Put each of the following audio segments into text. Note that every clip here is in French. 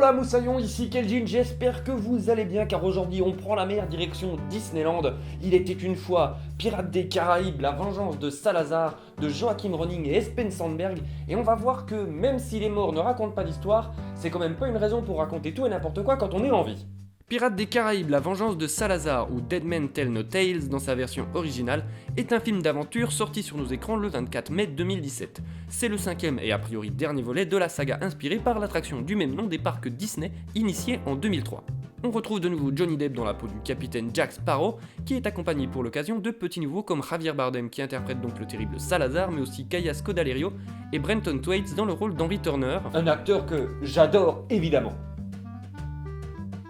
Hola moussaillons, ici Keljin, j'espère que vous allez bien car aujourd'hui on prend la mer direction Disneyland. Il était une fois Pirates des Caraïbes, la vengeance de Salazar, de Joachim Ronning et Espen Sandberg, et on va voir que même si les morts ne racontent pas d'histoire, c'est quand même pas une raison pour raconter tout et n'importe quoi quand on est en vie. Pirates des Caraïbes, la vengeance de Salazar ou Dead Men Tell No Tales dans sa version originale est un film d'aventure sorti sur nos écrans le 24 mai 2017. C'est le cinquième et a priori dernier volet de la saga inspirée par l'attraction du même nom des parcs Disney initiée en 2003. On retrouve de nouveau Johnny Depp dans la peau du capitaine Jack Sparrow, qui est accompagné pour l'occasion de petits nouveaux comme Javier Bardem qui interprète donc le terrible Salazar, mais aussi Kaya Scodelario et Brenton Thwaites dans le rôle d'Henry Turner, un acteur que j'adore évidemment.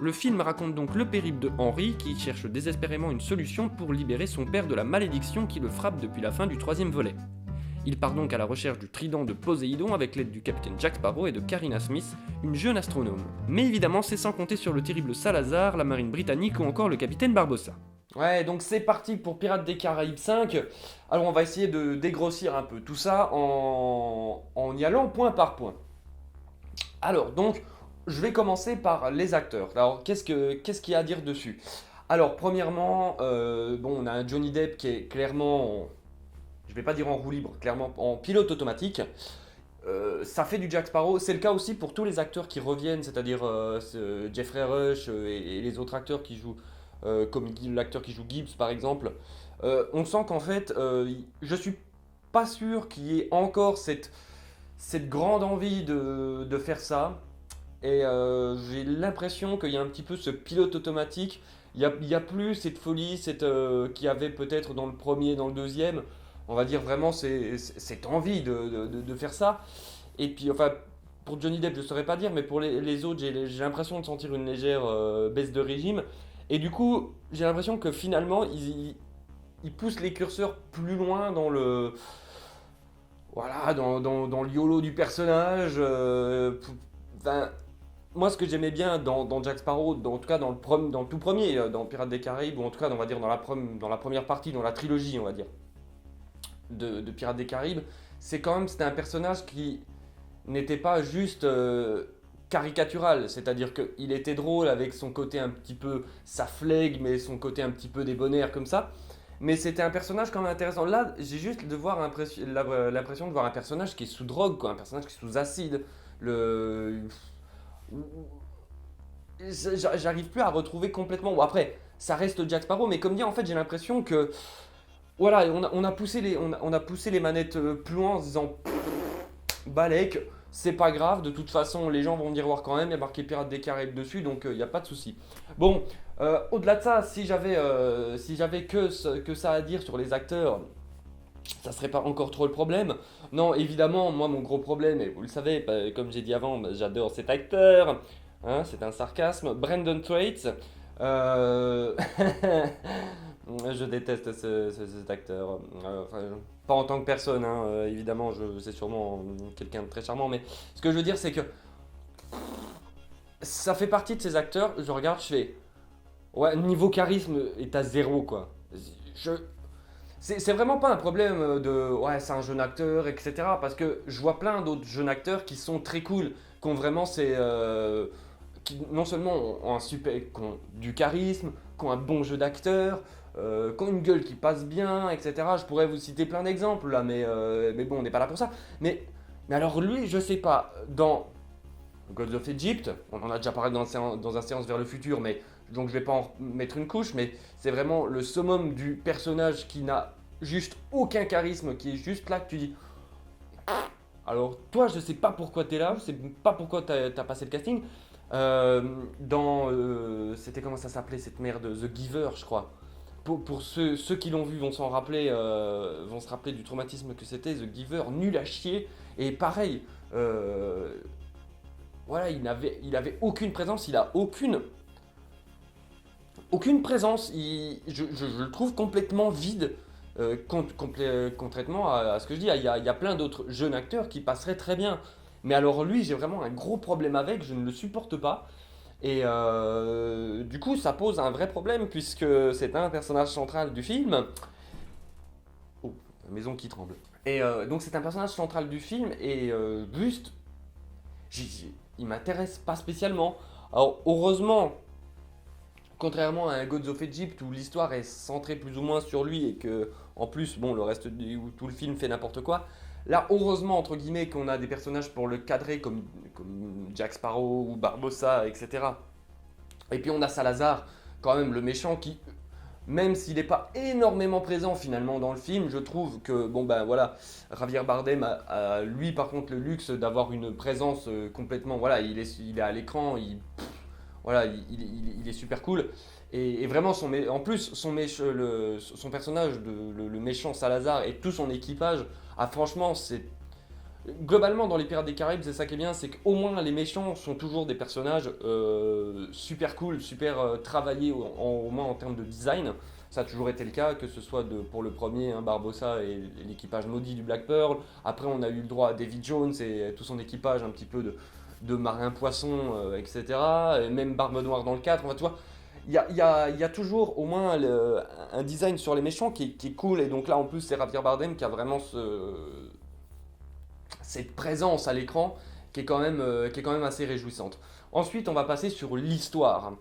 Le film raconte donc le périple de Henry qui cherche désespérément une solution pour libérer son père de la malédiction qui le frappe depuis la fin du troisième volet. Il part donc à la recherche du trident de Poséidon avec l'aide du capitaine Jack Sparrow et de Karina Smith, une jeune astronome. Mais évidemment, c'est sans compter sur le terrible Salazar, la marine britannique ou encore le capitaine Barbossa. Ouais, donc c'est parti pour Pirates des Caraïbes 5. Alors on va essayer de dégrossir un peu tout ça en y allant point par point. Alors donc, je vais commencer par les acteurs. Alors qu'est-ce qu'il y a à dire dessus? Alors premièrement, on a un Johnny Depp qui est clairement, je vais pas dire en roue libre, clairement en pilote automatique. Ça fait du Jack Sparrow. C'est le cas aussi pour tous les acteurs qui reviennent, c'est-à-dire Jeffrey Rush et les autres acteurs qui jouent, comme l'acteur qui joue Gibbs par exemple. On sent qu'en fait, je suis pas sûr qu'il y ait encore cette grande envie de faire ça. Et j'ai l'impression qu'il y a un petit peu ce pilote automatique. Il y a plus cette folie qu'il y avait peut-être dans le premier, dans le deuxième. On va dire vraiment cette envie de faire ça. Et puis, enfin, pour Johnny Depp, je ne saurais pas dire, mais pour les autres, j'ai l'impression de sentir une légère baisse de régime. Et du coup, j'ai l'impression que finalement, ils poussent les curseurs plus loin dans le. Voilà, dans le YOLO du personnage. Enfin, moi, ce que j'aimais bien dans Jack Sparrow, en tout cas dans le tout premier, dans Pirates des Caraïbes, ou en tout cas, on va dire dans la première partie, dans la trilogie, on va dire, de Pirates des Caraïbes, c'est quand même, c'était un personnage qui n'était pas juste caricatural, c'est-à-dire qu'il était drôle avec son côté un petit peu sa flegme, mais son côté un petit peu débonnaire comme ça. Mais c'était un personnage quand même intéressant. Là, j'ai juste l'impression de voir un personnage qui est sous drogue, quoi, un personnage qui est sous acide. Le, J'arrive plus à retrouver complètement. Bon, après, ça reste Jack Sparrow, mais comme dit, en fait, j'ai l'impression que. Voilà, on a poussé les manettes plus loin en se disant Balek, c'est pas grave, de toute façon, les gens vont venir voir quand même, il y a marqué Pirates des Caraïbes dessus, donc il n'y a pas de souci. Bon, au-delà de ça, si j'avais que ça à dire sur les acteurs, ça serait pas encore trop le problème. Non, évidemment, moi, mon gros problème, et vous le savez, comme j'ai dit avant, j'adore cet acteur. Hein, c'est un sarcasme. Brendan Thwaites. Euh, je déteste cet acteur. Pas en tant que personne, hein, évidemment, c'est sûrement quelqu'un de très charmant, mais ce que je veux dire, c'est que ça fait partie de ces acteurs. Je regarde, je fais. Ouais, niveau charisme, est à zéro, quoi. Je, c'est vraiment pas un problème de ouais, c'est un jeune acteur, etc. Parce que je vois plein d'autres jeunes acteurs qui sont très cool, qui ont vraiment qui non seulement qui ont du charisme, qui ont un bon jeu d'acteur, qui ont une gueule qui passe bien, etc. Je pourrais vous citer plein d'exemples là, mais bon, on n'est pas là pour ça. Mais alors lui, je sais pas, dans Gods of Egypt, on en a déjà parlé dans un séance vers le futur, mais donc je vais pas en mettre une couche, mais c'est vraiment le summum du personnage qui n'a juste aucun charisme, qui est juste là que tu dis. Alors toi, je sais pas pourquoi t'es là, je sais pas pourquoi t'as passé le casting. C'était comment ça s'appelait cette merde, The Giver, je crois. Pour ceux qui l'ont vu vont vont se rappeler du traumatisme que c'était. The Giver, nul à chier. Et pareil, voilà, il avait aucune présence, il a aucune présence. Je le trouve complètement vide, contrairement à ce que je dis. Il y a plein d'autres jeunes acteurs qui passeraient très bien. Mais alors lui, j'ai vraiment un gros problème avec, je ne le supporte pas. Et du coup, ça pose un vrai problème puisque c'est un personnage central du film. Oh, la maison qui tremble. Et donc c'est un personnage central du film et juste, il m'intéresse pas spécialement. Alors, heureusement, contrairement à un Gods of Egypt où l'histoire est centrée plus ou moins sur lui et que, en plus, bon, le reste où tout le film fait n'importe quoi. Là, heureusement, entre guillemets, qu'on a des personnages pour le cadrer comme Jack Sparrow ou Barbossa, etc. Et puis on a Salazar, quand même, le méchant qui, même s'il n'est pas énormément présent finalement dans le film, je trouve que, bon ben voilà, Javier Bardem a, lui par contre le luxe d'avoir une présence complètement, voilà, il est à l'écran, voilà, il est super cool. Et vraiment, en plus, son personnage, le méchant Salazar et tout son équipage, ah franchement, c'est globalement, dans les Pirates des Caraïbes, c'est ça qui est bien, c'est qu'au moins les méchants sont toujours des personnages super cool, super travaillés au moins en termes de design. Ça a toujours été le cas, que ce soit pour le premier, hein, Barbossa et l'équipage maudit du Black Pearl. Après, on a eu le droit à David Jones et tout son équipage, un petit peu de marins poissons, etc. Et même Barbe Noire dans le 4. Enfin, tu vois, il y a toujours au moins un design sur les méchants qui est cool. Et donc là, en plus, c'est Javier Bardem qui a vraiment cette présence à l'écran qui est quand même assez réjouissante. Ensuite, on va passer sur l'histoire.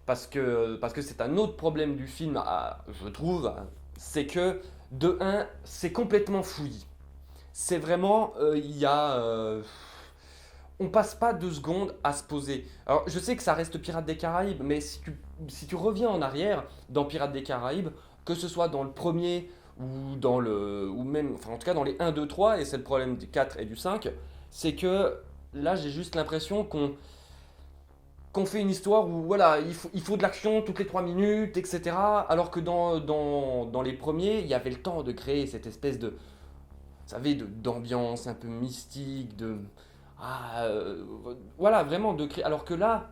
Parce que c'est un autre problème du film, je trouve, c'est que, de un, c'est complètement fouillis. C'est vraiment, on passe pas 2 secondes à se poser. Alors, je sais que ça reste Pirates des Caraïbes, mais si tu reviens en arrière dans Pirates des Caraïbes, que ce soit dans le premier ou même, enfin en tout cas dans les 1, 2, 3, et c'est le problème du 4 et du 5, c'est que là j'ai juste l'impression qu'on fait une histoire où voilà, il faut de l'action toutes les 3 minutes, etc. Alors que dans les premiers, il y avait le temps de créer cette espèce de, vous savez, d'ambiance un peu mystique, voilà, vraiment de créer. Alors que là,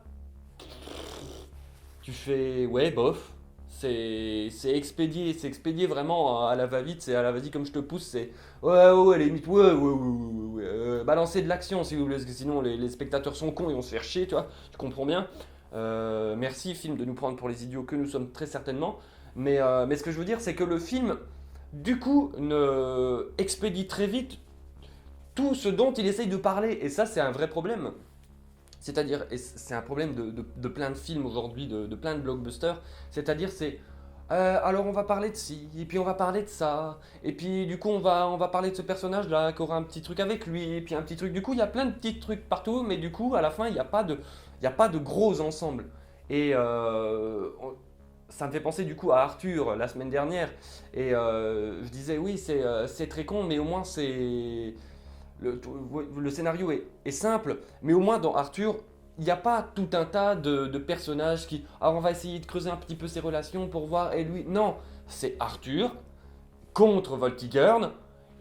tu fais, ouais, bof. C'est expédié vraiment à la va-vite, c'est à la vas-y comme je te pousse, c'est ouais, ouais, limite, ouais, ouais, ouais, ouais, ouais, balancez de l'action si vous voulez, parce que sinon les spectateurs sont cons, ils vont se faire chier, tu vois, tu comprends bien. Merci, film, de nous prendre pour les idiots que nous sommes très certainement. Mais ce que je veux dire, c'est que le film, du coup, expédie très vite tout ce dont il essaye de parler, et ça, c'est un vrai problème. C'est-à-dire, et c'est un problème de plein de films aujourd'hui, de plein de blockbusters, c'est-à-dire alors on va parler de ci, et puis on va parler de ça, et puis du coup on va parler de ce personnage-là qui aura un petit truc avec lui, et puis un petit truc, du coup il y a plein de petits trucs partout, mais du coup à la fin il n'y a pas de gros ensemble. Et ça me fait penser du coup à Arthur la semaine dernière, et je disais oui c'est très con, mais au moins le scénario est simple, mais au moins dans Arthur, il n'y a pas tout un tas de personnages qui. Alors on va essayer de creuser un petit peu ses relations pour voir. Et lui, non, c'est Arthur contre Voltigern,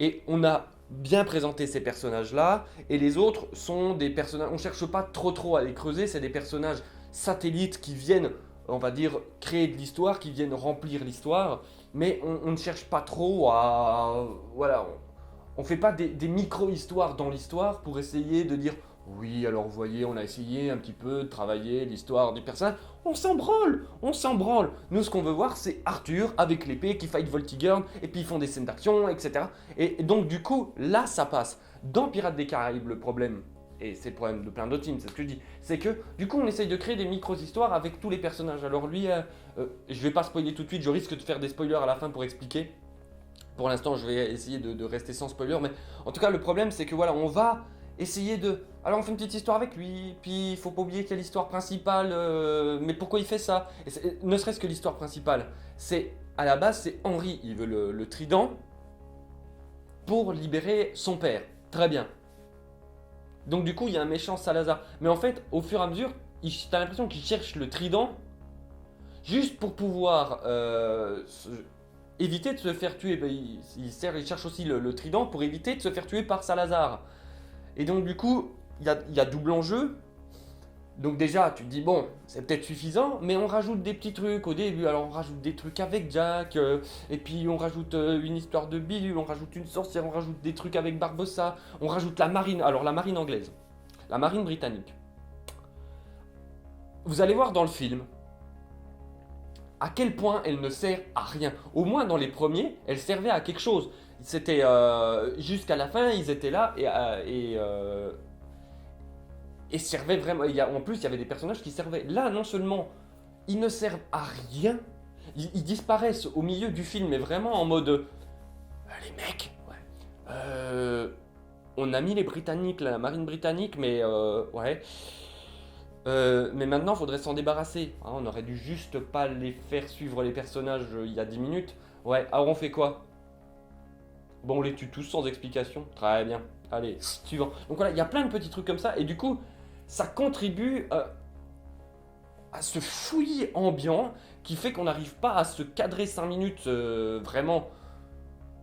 et on a bien présenté ces personnages-là, et les autres sont des personnages. On cherche pas trop à les creuser, c'est des personnages satellites qui viennent, on va dire, créer de l'histoire, qui viennent remplir l'histoire, mais on ne cherche pas trop à. Voilà, on fait pas des micro-histoires dans l'histoire pour essayer de dire oui, alors vous voyez, on a essayé un petit peu de travailler l'histoire du personnage. On s'en branle, on s'en branle. Nous, ce qu'on veut voir, c'est Arthur avec l'épée qui fight Voltigern, et puis ils font des scènes d'action, etc. Et donc, du coup, là, ça passe. Dans Pirates des Caraïbes, le problème, et c'est le problème de plein d'autres films, c'est ce que je dis, c'est que du coup, on essaye de créer des micro-histoires avec tous les personnages. Alors, lui, je vais pas spoiler tout de suite, je risque de faire des spoilers à la fin pour expliquer. Pour l'instant, je vais essayer de rester sans spoiler, mais en tout cas, le problème, c'est que voilà, on va essayer de. Alors, on fait une petite histoire avec lui, puis il faut pas oublier qu'il y a l'histoire principale, mais pourquoi il fait ça? Ne serait-ce que l'histoire principale, c'est à la base, c'est Henri, il veut le trident pour libérer son père. Très bien. Donc, du coup, il y a un méchant Salazar. Mais en fait, au fur et à mesure, t'as l'impression qu'il cherche le trident juste pour pouvoir éviter de se faire tuer. Ben, il cherche aussi le trident pour éviter de se faire tuer par Salazar. Et donc du coup, il y a double enjeu. Donc déjà, tu te dis, bon, c'est peut-être suffisant, mais on rajoute des petits trucs au début. Alors on rajoute des trucs avec Jack, et puis on rajoute une histoire de bidule, on rajoute une sorcière, on rajoute des trucs avec Barbossa, on rajoute la marine, alors la marine anglaise, la marine britannique. Vous allez voir dans le film, à quel point elle ne sert à rien. Au moins dans les premiers, elle servait à quelque chose. C'était jusqu'à la fin, ils étaient là et servaient vraiment. En plus, il y avait des personnages qui servaient. Là, non seulement ils ne servent à rien, ils disparaissent au milieu du film, mais vraiment en mode les mecs, ouais. On a mis les Britanniques, la marine britannique, mais ouais. Mais maintenant, faudrait s'en débarrasser. Hein, on aurait dû juste pas les faire suivre les personnages il y a 10 minutes. Ouais, alors on fait quoi? Bon, on les tue tous sans explication. Très bien. Allez, suivant. Donc voilà, il y a plein de petits trucs comme ça, et du coup, ça contribue à ce fouillis ambiant qui fait qu'on n'arrive pas à se cadrer 5 minutes vraiment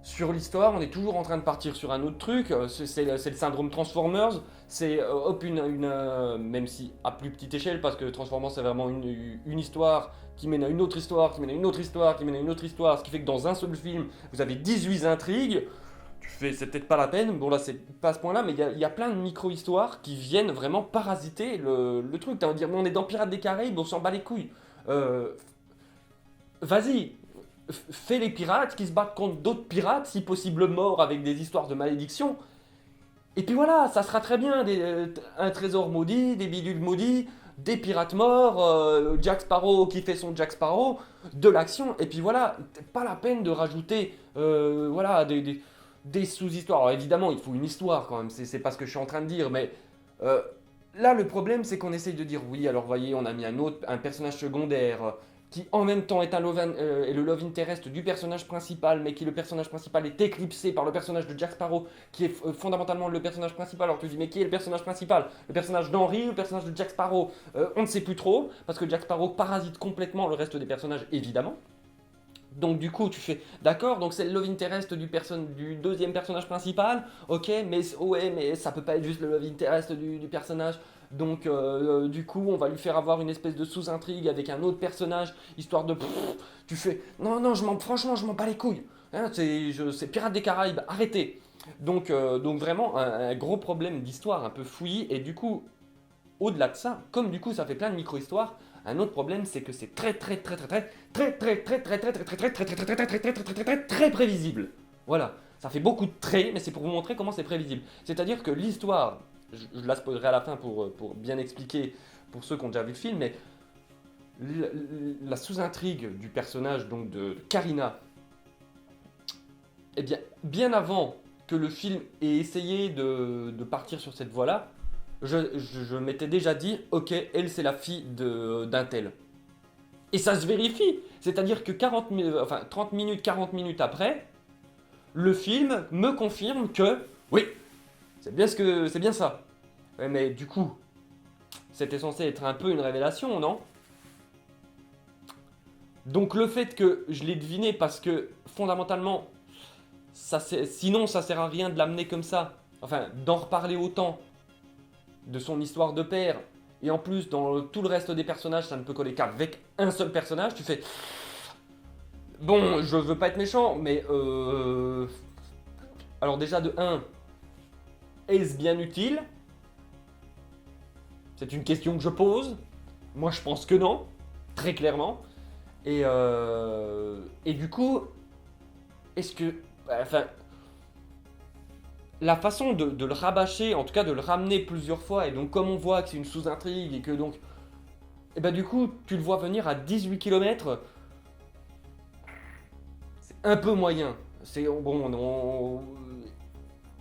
sur l'histoire. On est toujours en train de partir sur un autre truc. C'est le syndrome Transformers. C'est hop, même si à plus petite échelle, parce que Transformers c'est vraiment une histoire qui mène à une autre histoire, qui mène à une autre histoire, qui mène à une autre histoire, ce qui fait que dans un seul film, vous avez 18 intrigues. Tu fais, c'est peut-être pas la peine, bon là c'est pas à ce point-là, mais il y a plein de micro-histoires qui viennent vraiment parasiter le truc. T'as envie de dire, on est dans Pirates des Caraïbes, on s'en bat les couilles. Euh, Vas-y, fais les pirates qui se battent contre d'autres pirates, si possible morts avec des histoires de malédiction. Et puis voilà, ça sera très bien, un trésor maudit, des bidules maudits, des pirates morts, Jack Sparrow qui fait son Jack Sparrow, de l'action, et puis voilà, pas la peine de rajouter voilà, des sous-histoires. Alors évidemment, il faut une histoire quand même, c'est pas ce que je suis en train de dire, mais euh, là le problème c'est qu'on essaye de dire oui, alors voyez, on a mis un personnage secondaire qui en même temps est, est le love interest du personnage principal, mais qui le personnage principal est éclipsé par le personnage de Jack Sparrow, qui est fondamentalement le personnage principal. Alors tu te dis, mais qui est le personnage principal? Le personnage d'Henry ou le personnage de Jack Sparrow? On ne sait plus trop, parce que Jack Sparrow parasite complètement le reste des personnages, évidemment. Donc du coup, tu fais, d'accord, donc c'est le love interest du deuxième personnage principal, ok, mais ouais, mais ça peut pas être juste le love interest du personnage. Donc du coup, on va lui faire avoir une espèce de sous-intrigue avec un autre personnage, histoire de... tu fais, non, non, franchement, je m'en bats les couilles. Hein, c'est Pirates des Caraïbes, arrêtez. Donc vraiment, un gros problème d'histoire un peu fouillis, et du coup, au-delà de ça, comme du coup ça fait plein de micro-histoires, un autre problème c'est que c'est très prévisible. Voilà, ça fait beaucoup de traits, mais c'est pour vous montrer comment c'est prévisible. C'est-à-dire que l'histoire, je la spoilerai à la fin pour bien expliquer pour ceux qui ont déjà vu le film, mais la sous-intrigue du personnage donc de Karina, eh bien avant que le film ait essayé de partir sur cette voie-là, je m'étais déjà dit, ok, elle c'est la fille d'un tel. Et ça se vérifie. C'est-à-dire que 30 minutes, 40 minutes après, le film me confirme que, oui, c'est bien ça. Ouais, mais du coup, c'était censé être un peu une révélation, non? Donc le fait que je l'ai deviné parce que fondamentalement, sinon ça sert à rien de l'amener comme ça, enfin d'en reparler autant de son histoire de père, et en plus dans tout le reste des personnages ça ne peut coller qu'avec un seul personnage, tu fais... Bon, je veux pas être méchant, mais alors déjà de 1, est-ce bien utile? C'est une question que je pose. Moi je pense que non, très clairement. Et du coup, est-ce que... Enfin, la façon de le rabâcher, en tout cas de le ramener plusieurs fois, et donc comme on voit que c'est une sous-intrigue, et que donc... Et bah du coup, tu le vois venir à 18 km, c'est un peu moyen. C'est bon,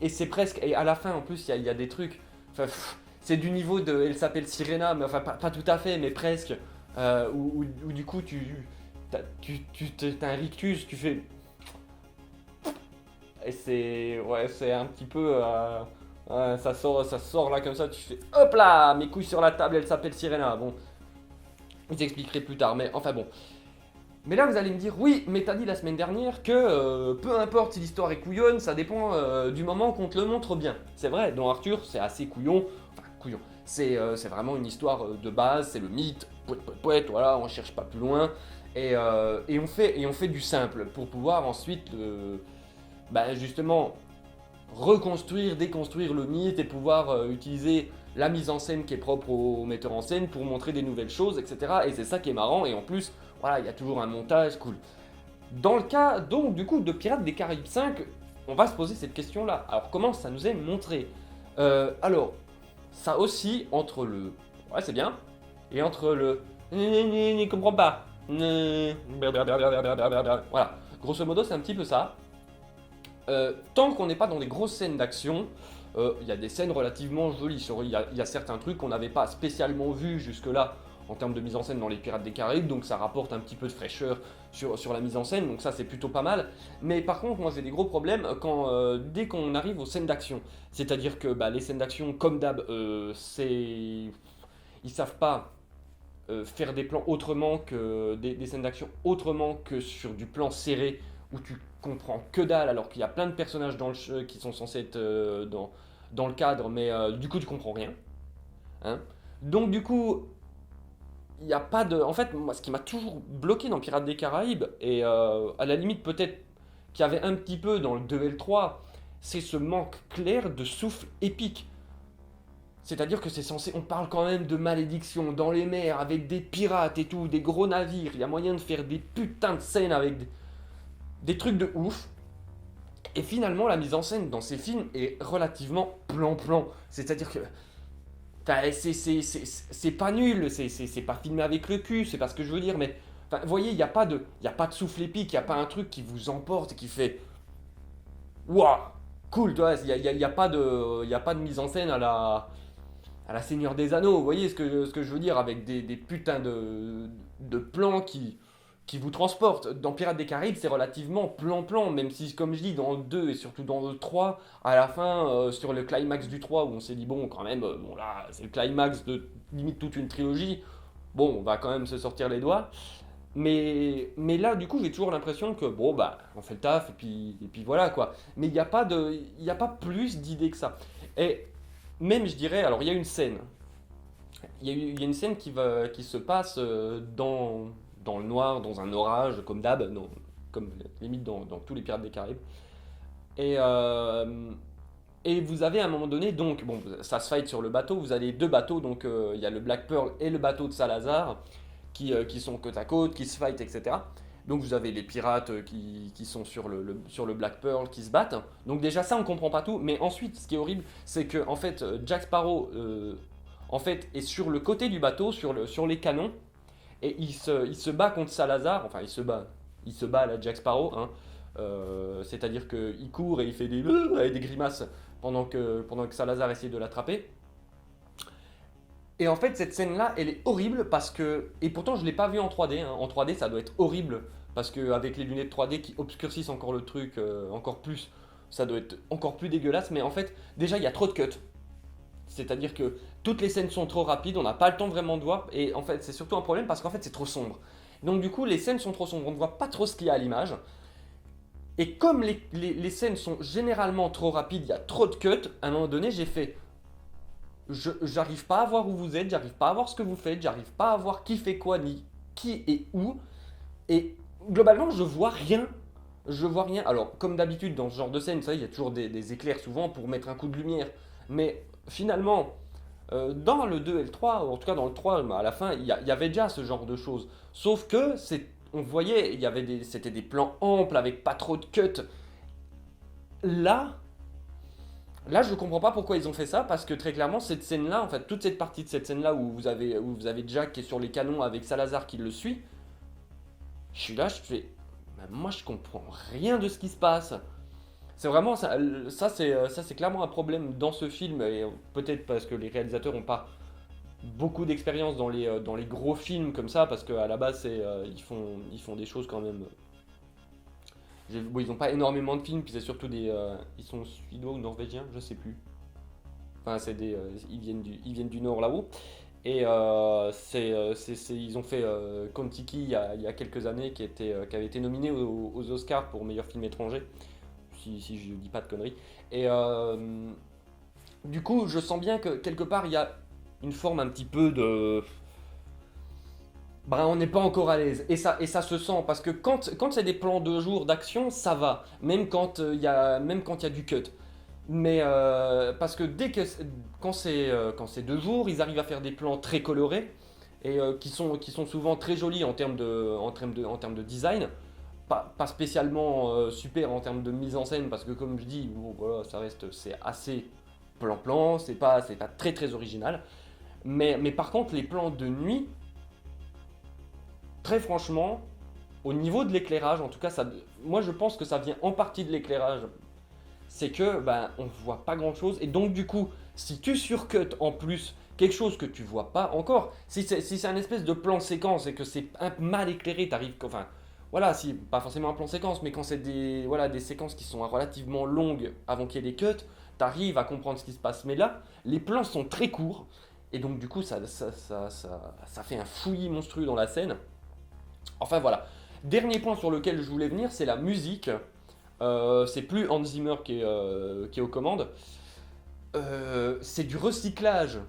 et c'est presque... Et à la fin, en plus, il y a des trucs... Enfin, c'est du niveau de... Elle s'appelle Sirena, mais enfin pas tout à fait, mais presque. Où du coup, t'as un rictus, tu fais... Et c'est un petit peu... ça sort là comme ça, tu fais hop là, mes couilles sur la table, elle s'appelle Sirena. Bon, je vous expliquerai plus tard, mais enfin bon. Mais là, vous allez me dire, oui, mais t'as dit la semaine dernière que peu importe si l'histoire est couillonne, ça dépend du moment qu'on te le montre bien. C'est vrai, dans Arthur, c'est assez couillon. Enfin, couillon. C'est vraiment une histoire de base, c'est le mythe, poète, voilà, on cherche pas plus loin. Et on fait du simple pour pouvoir ensuite justement reconstruire, déconstruire le mythe et pouvoir utiliser la mise en scène qui est propre au metteur en scène pour montrer des nouvelles choses, etc. Et c'est ça qui est marrant, et en plus, voilà, il y a toujours un montage cool. Dans le cas, donc, du coup, de Pirates des Caraïbes 5, on va se poser cette question-là. Alors, comment ça nous est montré? Alors, ça oscille entre le ouais c'est bien et entre le ne comprends pas. Voilà, grosso modo c'est un petit peu ça. Tant qu'on n'est pas dans des grosses scènes d'action, il y a des scènes relativement jolies. Il y a certains trucs qu'on n'avait pas spécialement vus jusque-là en termes de mise en scène dans les Pirates des Caraïbes, donc ça rapporte un petit peu de fraîcheur sur la mise en scène, donc ça c'est plutôt pas mal. Mais par contre, moi j'ai des gros problèmes dès qu'on arrive aux scènes d'action. C'est-à-dire que les scènes d'action, comme d'hab, ils savent pas faire des plans autrement que des scènes d'action autrement que sur du plan serré où tu comprends que dalle alors qu'il y a plein de personnages dans le jeu qui sont censés être dans le cadre, mais du coup tu comprends rien. Hein. Donc du coup, il n'y a pas de... En fait, moi ce qui m'a toujours bloqué dans Pirates des Caraïbes, et à la limite peut-être qu'il y avait un petit peu dans le 2 et le 3, c'est ce manque clair de souffle épique. C'est-à-dire que c'est censé, on parle quand même de malédiction dans les mers avec des pirates et tout, des gros navires. Il y a moyen de faire des putains de scènes avec des trucs de ouf. Et finalement, la mise en scène dans ces films est relativement plan-plan. C'est-à-dire que c'est pas nul, c'est pas filmé avec le cul, c'est pas ce que je veux dire, mais enfin, vous voyez, il y a pas de souffle épique, il n'y a pas un truc qui vous emporte et qui fait waouh, cool, tu vois, y a pas de mise en scène à la Seigneur des Anneaux, vous voyez ce que je veux dire, avec des putains de plans qui vous transportent. Dans Pirates des Caraïbes, c'est relativement plan-plan, même si, comme je dis, dans le 2 et surtout dans le 3, à la fin, sur le climax du 3, où on s'est dit, bon, quand même, bon là, c'est le climax de limite toute une trilogie, bon, on va quand même se sortir les doigts. Mais là, du coup, j'ai toujours l'impression que, bon, on fait le taf, et puis voilà, quoi. Mais il y a pas plus d'idées que ça. Et même, je dirais, alors il y a une scène. Il y a une scène qui se passe dans le noir, dans un orage, comme d'hab, comme limite dans tous les Pirates des Caraïbes. Et, euh, et vous avez à un moment donné, donc, bon, ça se fight sur le bateau, vous avez deux bateaux, donc il y a le Black Pearl et le bateau de Salazar, qui sont côte à côte, qui se fight, etc. Donc vous avez les pirates qui sont sur le Black Pearl, qui se battent. Donc déjà ça, on comprend pas tout. Mais ensuite, ce qui est horrible, c'est que en fait, Jack Sparrow en fait, est sur le côté du bateau, sur les canons, et il se bat contre Salazar. Enfin, il se bat à la Jack Sparrow. Hein. C'est-à-dire qu'il court et il fait avec des grimaces pendant que Salazar essaie de l'attraper. Et en fait, cette scène-là, elle est horrible parce que. Et pourtant, je ne l'ai pas vue en 3D. Hein. En 3D, ça doit être horrible parce qu'avec les lunettes 3D qui obscurcissent encore le truc, encore plus, ça doit être encore plus dégueulasse. Mais en fait, déjà, il y a trop de cuts. C'est-à-dire que toutes les scènes sont trop rapides, on n'a pas le temps vraiment de voir. Et en fait, c'est surtout un problème parce qu'en fait, c'est trop sombre. Donc, du coup, les scènes sont trop sombres, on ne voit pas trop ce qu'il y a à l'image. Et comme les scènes sont généralement trop rapides, il y a trop de cuts, à un moment donné, j'ai fait j'arrive pas à voir où vous êtes, j'arrive pas à voir ce que vous faites, j'arrive pas à voir qui fait quoi, ni qui et où. Et globalement, je vois rien. Je vois rien. Alors, comme d'habitude, dans ce genre de scène, vous savez, il y a toujours des éclairs souvent pour mettre un coup de lumière. Mais finalement, dans le 2 et le 3, en tout cas dans le 3, à la fin, il y avait déjà ce genre de choses. Sauf que on voyait, c'était des plans amples avec pas trop de cuts. Là, Là, je comprends pas pourquoi ils ont fait ça, parce que très clairement, cette scène-là, en fait, toute cette partie de cette scène-là où vous avez Jack qui est sur les canons avec Salazar qui le suit, je suis là, je fais, moi, je comprends rien de ce qui se passe. C'est vraiment ça, ça c'est clairement un problème dans ce film, et peut-être parce que les réalisateurs n'ont pas beaucoup d'expérience dans les gros films comme ça, parce qu'à la base, ils font des choses quand même. Bon, ils n'ont pas énormément de films, puis c'est surtout ils sont suédois ou norvégiens, je sais plus. Enfin, ils viennent du nord là-haut. Et ils ont fait Kon-Tiki il y a quelques années qui avait été nominé aux Oscars pour meilleur film étranger, si je dis pas de conneries. Et du coup, je sens bien que quelque part il y a une forme un petit peu de. On n'est pas encore à l'aise. Et ça se sent, parce que quand c'est des plans de jour d'action, ça va, même quand il y a du cut. Mais parce que quand c'est 2 jours, ils arrivent à faire des plans très colorés et qui sont souvent très jolis en termes de design. Pas spécialement super en termes de mise en scène parce que comme je dis, bon, voilà, c'est assez. plan-plan, c'est pas très très original. Mais par contre, les plans de nuit, très franchement, au niveau de l'éclairage, en tout cas, moi je pense que ça vient en partie de l'éclairage. C'est que ben on voit pas grand chose et donc du coup si tu surcut en plus quelque chose que tu vois pas encore, si c'est un espèce de plan séquence et que c'est un mal éclairé, t'arrives, enfin voilà, si pas forcément un plan séquence, mais quand c'est des séquences qui sont relativement longues avant qu'il y ait des cuts, t'arrives à comprendre ce qui se passe. Mais là, les plans sont très courts et donc du coup ça fait un fouillis monstrueux dans la scène. Enfin voilà. Dernier point sur lequel je voulais venir, c'est la musique. C'est plus Hans Zimmer qui est aux commandes. C'est du recyclage,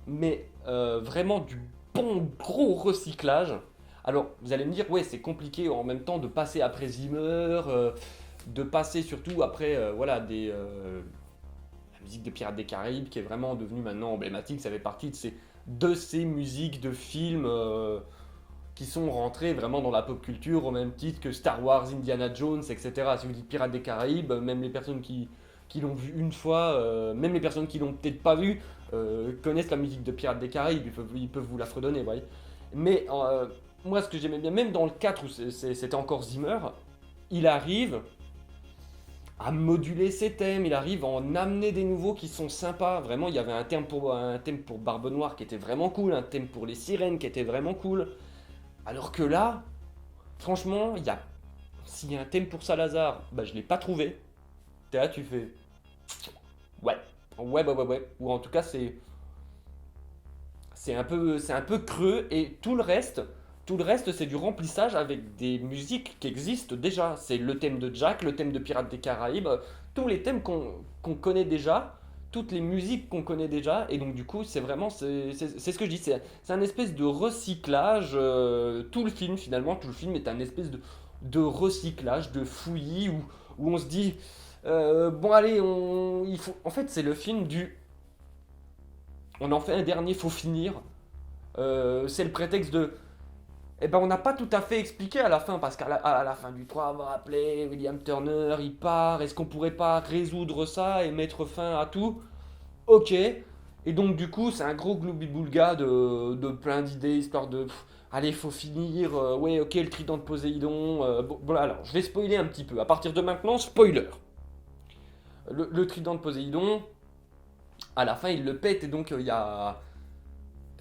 mais vraiment du bon gros recyclage. Alors, vous allez me dire, ouais, c'est compliqué en même temps de passer après Zimmer, de passer surtout après, voilà, la musique des Pirates des Caraïbes qui est vraiment devenue maintenant emblématique. Ça fait partie de ces musiques de films qui sont rentrées vraiment dans la pop culture au même titre que Star Wars, Indiana Jones, etc. Si vous dites Pirates des Caraïbes, même les personnes qui l'ont vu une fois, même les personnes qui l'ont peut-être pas vu, connaissent la musique de Pirates des Caraïbes, ils peuvent vous la fredonner, vous voyez. Mais moi, ce que j'aimais bien, même dans le 4 où c'était encore Zimmer, il arrive à moduler ses thèmes, il arrive à en amener des nouveaux qui sont sympas. Vraiment, il y avait un thème pour Barbe Noire qui était vraiment cool, un thème pour les sirènes qui était vraiment cool. Alors que là, franchement, s'il y a un thème pour Salazar, bah je l'ai pas trouvé. T'es là, tu fais ouais, ouais, ouais, ouais, ouais. Ou en tout cas, c'est un peu creux et tout le reste, c'est du remplissage avec des musiques qui existent déjà. C'est le thème de Jack, le thème de Pirates des Caraïbes, tous les thèmes qu'on connaît déjà, toutes les musiques qu'on connaît déjà. Et donc, du coup, c'est vraiment, c'est ce que je dis, c'est un espèce de recyclage. Tout le film, finalement, tout le film est un espèce de recyclage, de fouillis où on se dit, bon, allez, en fait, c'est le film du. On en fait un dernier, faut finir. C'est le prétexte de. Eh ben, on n'a pas tout à fait expliqué à la fin, parce qu'à la fin du 3, on va rappeler William Turner, il part, est-ce qu'on pourrait pas résoudre ça et mettre fin à tout? Ok. Et donc, du coup, c'est un gros gloubi-boulga de plein d'idées, histoire de. Allez, faut finir, ouais, ok, le trident de Poséidon. Bon, alors, je vais spoiler un petit peu. À partir de maintenant, spoiler. Le trident de Poséidon, à la fin, il le pète, et donc, il y a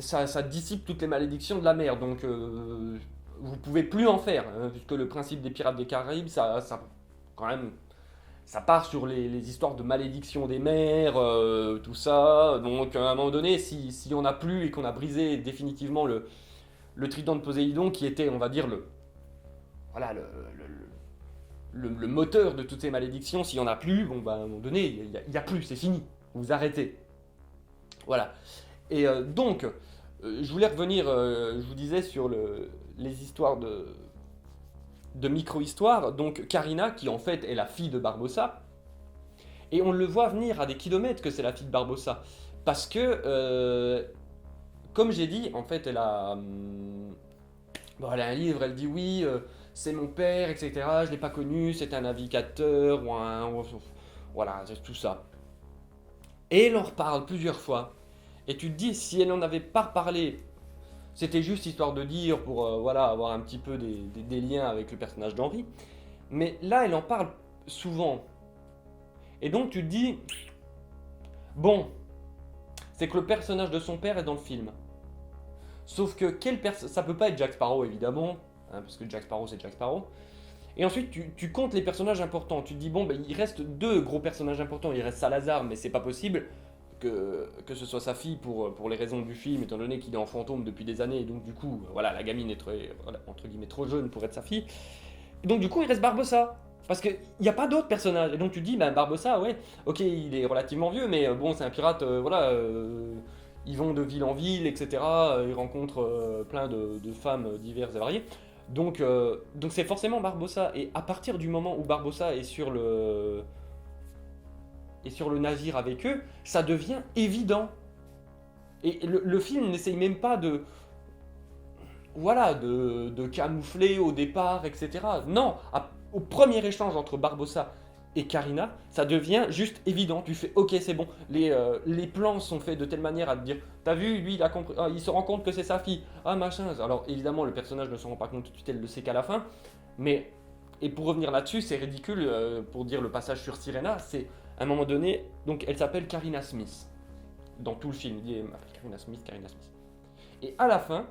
ça dissipe toutes les malédictions de la mer. Donc, vous pouvez plus en faire, hein, puisque le principe des Pirates des Caraïbes, quand même, ça part sur les histoires de malédiction des mers, tout ça. Donc, à un moment donné, si on n'a plus et qu'on a brisé définitivement le trident de Poséidon, qui était, on va dire, voilà, le moteur de toutes ces malédictions, s'il n'y en a plus, bon, bah, à un moment donné, il y a plus, c'est fini. Vous arrêtez. Voilà. Et donc, je voulais revenir, je vous disais, sur les histoires de micro-histoire. Donc, Karina, qui en fait est la fille de Barbossa, et on le voit venir à des kilomètres que c'est la fille de Barbossa. Parce que, comme j'ai dit, en fait, bon, elle a un livre, elle dit oui, c'est mon père, etc. Je l'ai pas connu, c'est un navigateur, voilà, c'est tout ça. Et elle en reparle plusieurs fois. Et tu te dis, si elle n'en avait pas reparlé, c'était juste histoire de dire pour voilà, avoir un petit peu des liens avec le personnage d'Henri. Mais là, elle en parle souvent. Et donc tu te dis, bon, c'est que le personnage de son père est dans le film. Sauf que ça peut pas être Jack Sparrow évidemment, hein, parce que Jack Sparrow c'est Jack Sparrow. Et ensuite tu comptes les personnages importants. Tu te dis, bon, ben, il reste deux gros personnages importants. Il reste Salazar, mais c'est pas possible que ce soit sa fille pour les raisons du film, étant donné qu'il est en fantôme depuis des années, et donc du coup, voilà, la gamine est voilà, entre guillemets trop jeune pour être sa fille. Et donc du coup, il reste Barbossa. Parce qu'il n'y a pas d'autres personnages. Et donc tu te dis, ben Barbossa, ouais, ok, il est relativement vieux, mais bon, c'est un pirate, voilà, ils vont de ville en ville, etc. Ils rencontrent plein de femmes diverses et variées. Donc c'est forcément Barbossa. Et à partir du moment où Barbossa est sur le navire avec eux, ça devient évident. Et le film n'essaye même pas voilà, de camoufler au départ, etc. Non, au premier échange entre Barbossa et Karina, ça devient juste évident. Tu fais ok, c'est bon. Les plans sont faits de telle manière à te dire t'as vu, lui il a compris, ah, il se rend compte que c'est sa fille. Ah machin. Alors évidemment, le personnage ne se rend pas compte tout de suite, elle le sait qu'à la fin. Mais, et pour revenir là-dessus, c'est ridicule pour dire le passage sur Sirena. C'est à un moment donné, donc elle s'appelle Karina Smith. Dans tout le film, il dit Karina Smith, Karina Smith. Et à la fin,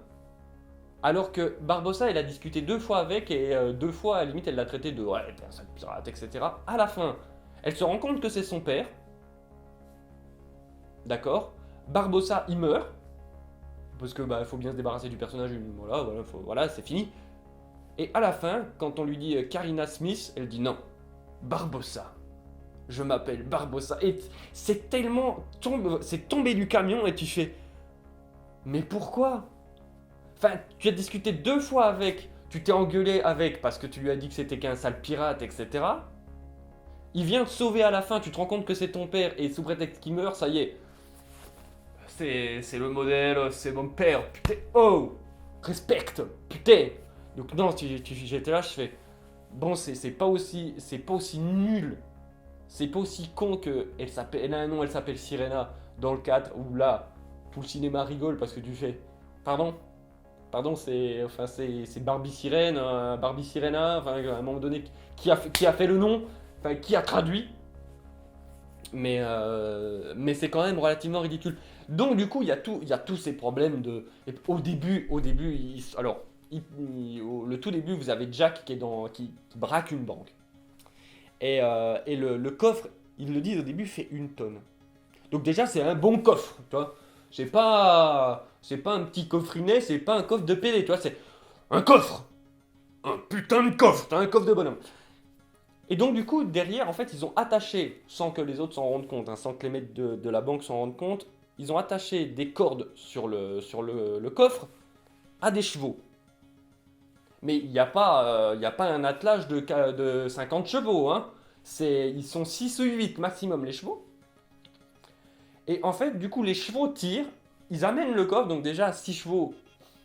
alors que Barbossa, elle a discuté 2 fois avec et 2 fois, à la limite, elle l'a traité de ouais, t'es un sale pirate, etc. À la fin, elle se rend compte que c'est son père. D'accord. Barbossa, il meurt. Parce que bah, faut bien se débarrasser du personnage. Voilà, c'est fini. Et à la fin, quand on lui dit Karina Smith, elle dit non. Barbossa. Je m'appelle Barbossa. Et c'est tellement c'est tombé du camion et tu fais. Mais pourquoi? Enfin, tu as discuté 2 fois avec, tu t'es engueulé avec parce que tu lui as dit que c'était qu'un sale pirate, etc. Il vient te sauver à la fin, tu te rends compte que c'est ton père et sous prétexte qu'il meurt, ça y est. C'est le modèle, c'est mon père, putain, oh, respecte, putain. Donc non, j'étais là, je fais, bon, c'est pas aussi nul, c'est pas aussi con que elle a un nom, elle s'appelle Sirena dans le 4 où là, tout le cinéma rigole parce que tu fais, pardon. Pardon, c'est Barbie Sirène, Barbie Sirena, enfin, à un moment donné, qui a fait le nom, enfin, qui a traduit, mais c'est quand même relativement ridicule. Donc du coup, il y a tous ces problèmes de. Au début, le tout début, vous avez Jack qui braque une banque. Et le coffre, ils le disent au début, fait 1 tonne. Donc déjà, c'est un bon coffre, tu vois. C'est pas un petit coffrinet, c'est pas un coffre de PD, tu vois, c'est un coffre. Un putain de coffre, t'as un coffre de bonhomme. Et donc du coup, derrière, en fait, ils ont attaché, sans que les autres s'en rendent compte, hein, sans que les mecs de la banque s'en rendent compte, ils ont attaché des cordes sur le coffre à des chevaux. Mais il n'y a pas un attelage de 50 chevaux, hein. Ils sont 6 ou 8 maximum les chevaux. Et en fait, du coup, les chevaux tirent, ils amènent le coffre, donc déjà 6 chevaux.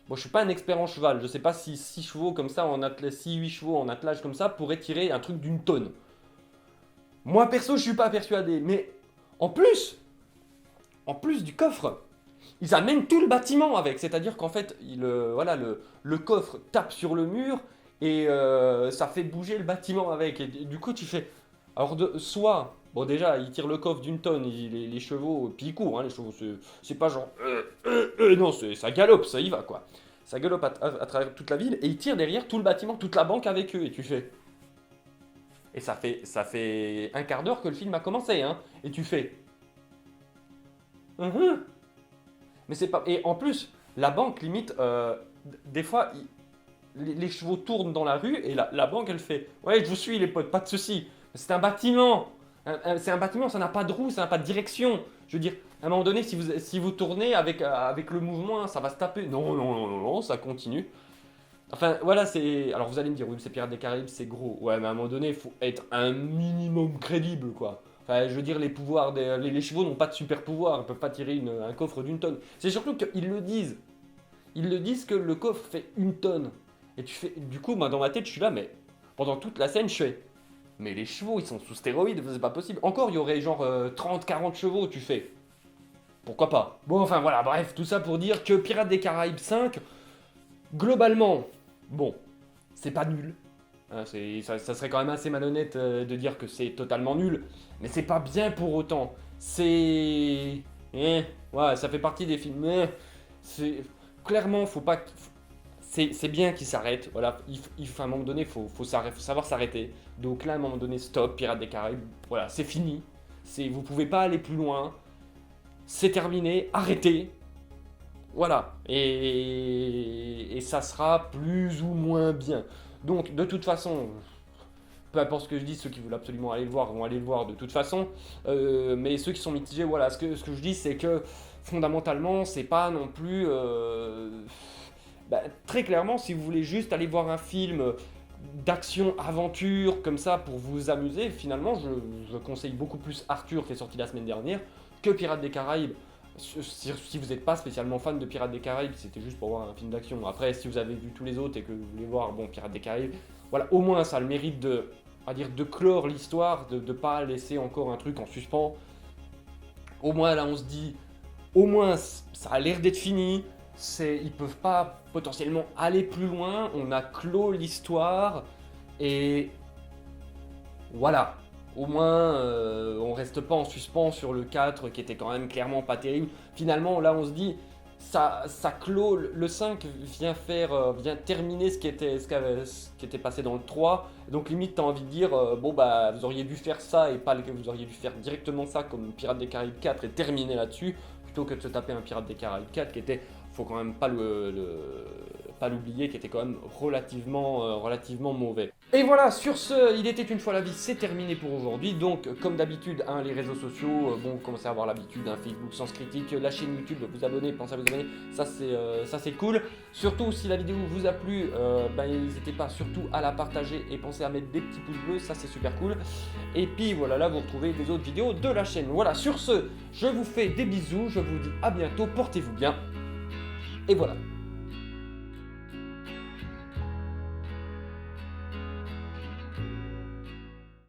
Bon, je suis pas un expert en cheval, je sais pas si 6 chevaux comme ça, 6-8 chevaux en attelage comme ça, pourraient tirer un truc d'1 tonne. Moi perso, je suis pas persuadé, mais en plus, du coffre, ils amènent tout le bâtiment avec, c'est-à-dire qu'en fait, le coffre tape sur le mur et ça fait bouger le bâtiment avec. Et du coup, tu fais. Alors, soit. Bon, déjà, ils tirent le coffre d'1 tonne, les chevaux, puis ils courent, hein, les chevaux, c'est pas genre. Non, ça galope, ça y va, quoi. Ça galope à travers toute la ville, et ils tirent derrière tout le bâtiment, toute la banque avec eux, et tu fais. Et ça fait un quart d'heure que le film a commencé, hein, et tu fais. Mais c'est pas. Et en plus, la banque, limite, des fois, les chevaux tournent dans la rue, et la banque, elle fait. Ouais, je vous suis, les potes, pas de soucis. C'est un bâtiment. C'est un bâtiment, ça n'a pas de roue, ça n'a pas de direction. Je veux dire, à un moment donné, si vous tournez avec le mouvement, hein, ça va se taper. Non, non, non, non, non, ça continue. Enfin, voilà, c'est. Alors vous allez me dire, oui, c'est Pirates des Caraïbes, c'est gros. Ouais, mais à un moment donné, il faut être un minimum crédible, quoi. Enfin, je veux dire, les pouvoirs, les chevaux n'ont pas de super pouvoir, ils peuvent pas tirer un coffre d'1 tonne. C'est surtout qu'ils le disent. Ils le disent que le coffre fait 1 tonne. Et tu fais. Du coup, moi, dans ma tête, je suis là, mais pendant toute la scène, je fais. Mais les chevaux, ils sont sous stéroïdes, c'est pas possible. Encore, il y aurait genre 30-40 chevaux, tu fais. Pourquoi pas? Bon, enfin voilà, bref, tout ça pour dire que Pirates des Caraïbes 5, globalement, bon, c'est pas nul. Hein, ça serait quand même assez malhonnête de dire que c'est totalement nul, mais c'est pas bien pour autant. C'est. Ouais, ça fait partie des films. C'est. Clairement, faut pas. C'est bien qu'il s'arrête. Voilà, à un moment donné, faut savoir s'arrêter. Donc là, à un moment donné, stop, Pirates des Caraïbes. Voilà, c'est fini. Vous pouvez pas aller plus loin. C'est terminé, arrêtez. Voilà. Et ça sera plus ou moins bien. Donc, de toute façon, peu importe ce que je dis, ceux qui veulent absolument aller le voir vont aller le voir de toute façon. Mais ceux qui sont mitigés, voilà, ce que je dis, c'est que fondamentalement, c'est pas non plus. Très clairement, si vous voulez juste aller voir un film d'action, aventure, comme ça, pour vous amuser, finalement, je conseille beaucoup plus Arthur, qui est sorti la semaine dernière, que Pirates des Caraïbes. Si vous n'êtes pas spécialement fan de Pirates des Caraïbes, c'était juste pour voir un film d'action. Après, si vous avez vu tous les autres et que vous voulez voir, bon, Pirates des Caraïbes, voilà, au moins ça a le mérite de de clore l'histoire, de pas laisser encore un truc en suspens. Au moins là on se dit, au moins ça a l'air d'être fini, ils peuvent pas potentiellement aller plus loin, on a clos l'histoire, et voilà. Au moins on reste pas en suspens sur le 4 qui était quand même clairement pas terrible. Finalement là on se dit, ça clôt, le 5 vient terminer ce qui était passé dans le 3. Donc limite t'as envie de dire, bon bah vous auriez dû faire ça et pas vous auriez dû faire directement ça comme Pirates des Caraïbes 4 et terminer là-dessus, plutôt que de se taper un Pirates des Caraïbes 4 qui était, faut quand même pas l'oublier, qui était quand même relativement mauvais. Et voilà, sur ce, il était une fois la vie, c'est terminé pour aujourd'hui. Donc, comme d'habitude, les réseaux sociaux, vous commencez à avoir l'habitude, Facebook Sens Critique, la chaîne YouTube, vous abonner, pensez à vous abonner, ça c'est cool. Surtout, si la vidéo vous a plu, n'hésitez pas surtout à la partager et pensez à mettre des petits pouces bleus, ça c'est super cool. Et puis voilà, là vous retrouvez les autres vidéos de la chaîne. Voilà, sur ce, je vous fais des bisous, je vous dis à bientôt, portez-vous bien. Et voilà.